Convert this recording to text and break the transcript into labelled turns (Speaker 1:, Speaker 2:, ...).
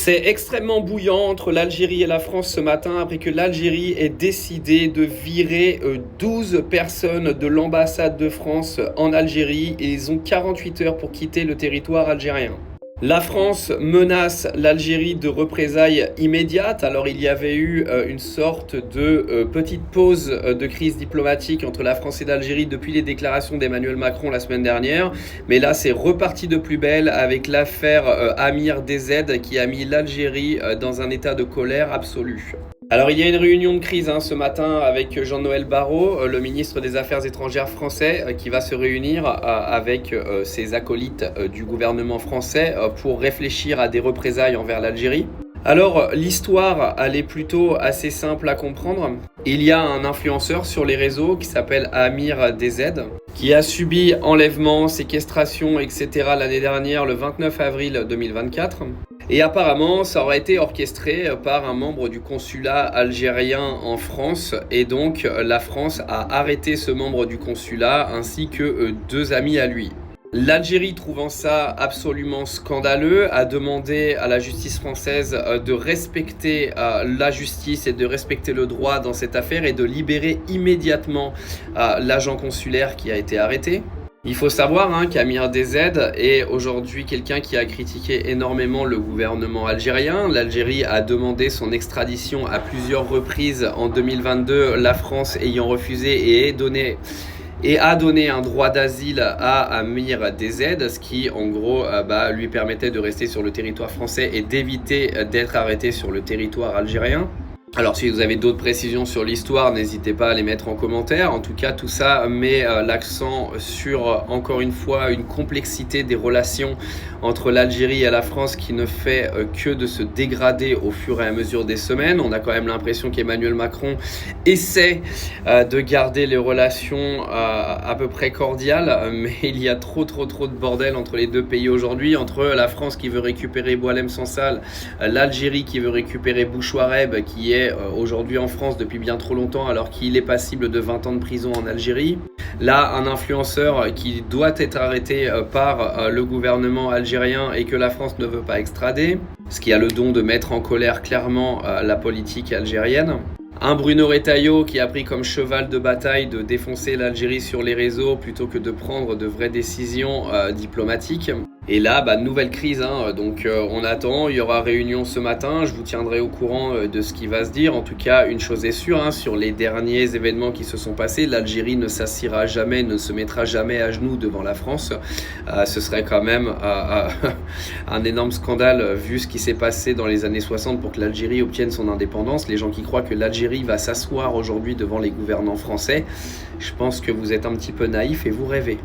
Speaker 1: C'est extrêmement bouillant entre l'Algérie et la France ce matin après que l'Algérie ait décidé de virer 12 personnes de l'ambassade de France en Algérie et ils ont 48 heures pour quitter le territoire algérien. La France menace l'Algérie de représailles immédiates. Alors il y avait eu une sorte de petite pause de crise diplomatique entre la France et l'Algérie depuis les déclarations d'Emmanuel Macron la semaine dernière. Mais là c'est reparti de plus belle avec l'affaire Amir DZ qui a mis l'Algérie dans un état de colère absolue. Alors il y a une réunion de crise ce matin avec Jean-Noël Barrot, le ministre des Affaires étrangères français, qui va se réunir avec ses acolytes du gouvernement français pour réfléchir à des représailles envers l'Algérie. Alors l'histoire, elle est plutôt assez simple à comprendre. Il y a un influenceur sur les réseaux qui s'appelle Amir DZ, qui a subi enlèvement, séquestration, etc. l'année dernière, le 29 avril 2024. Et apparemment, ça aurait été orchestré par un membre du consulat algérien en France. Et donc, la France a arrêté ce membre du consulat ainsi que deux amis à lui. L'Algérie, trouvant ça absolument scandaleux, a demandé à la justice française de respecter la justice et de respecter le droit dans cette affaire et de libérer immédiatement l'agent consulaire qui a été arrêté. Il faut savoir qu'Amir DZ est aujourd'hui quelqu'un qui a critiqué énormément le gouvernement algérien. L'Algérie a demandé son extradition à plusieurs reprises en 2022, la France ayant refusé et a donné un droit d'asile à Amir DZ, ce qui en gros lui permettait de rester sur le territoire français et d'éviter d'être arrêté sur le territoire algérien. Alors si vous avez d'autres précisions sur l'histoire, n'hésitez pas à les mettre en commentaire. En tout cas, tout ça met l'accent sur, encore une fois, une complexité des relations entre l'Algérie et la France qui ne fait que de se dégrader au fur et à mesure des semaines. On a quand même l'impression qu'Emmanuel Macron essaie de garder les relations à peu près cordiales, mais il y a trop de bordel entre les deux pays aujourd'hui, entre la France qui veut récupérer Boualem Sansal, l'Algérie qui veut récupérer Bouchouareb, qui est aujourd'hui en France depuis bien trop longtemps alors qu'il est passible de 20 ans de prison en Algérie. Là, un influenceur qui doit être arrêté par le gouvernement algérien et que la France ne veut pas extrader, ce qui a le don de mettre en colère clairement la politique algérienne. Un Bruno Retailleau qui a pris comme cheval de bataille de défoncer l'Algérie sur les réseaux plutôt que de prendre de vraies décisions diplomatiques. Et là, nouvelle crise, donc on attend, il y aura réunion ce matin, je vous tiendrai au courant de ce qui va se dire. En tout cas, une chose est sûre, sur les derniers événements qui se sont passés, l'Algérie ne s'assiera jamais, ne se mettra jamais à genoux devant la France. Ce serait quand même un énorme scandale vu ce qui s'est passé dans les années 60 pour que l'Algérie obtienne son indépendance. Les gens qui croient que l'Algérie va s'asseoir aujourd'hui devant les gouvernants français, je pense que vous êtes un petit peu naïfs et vous rêvez.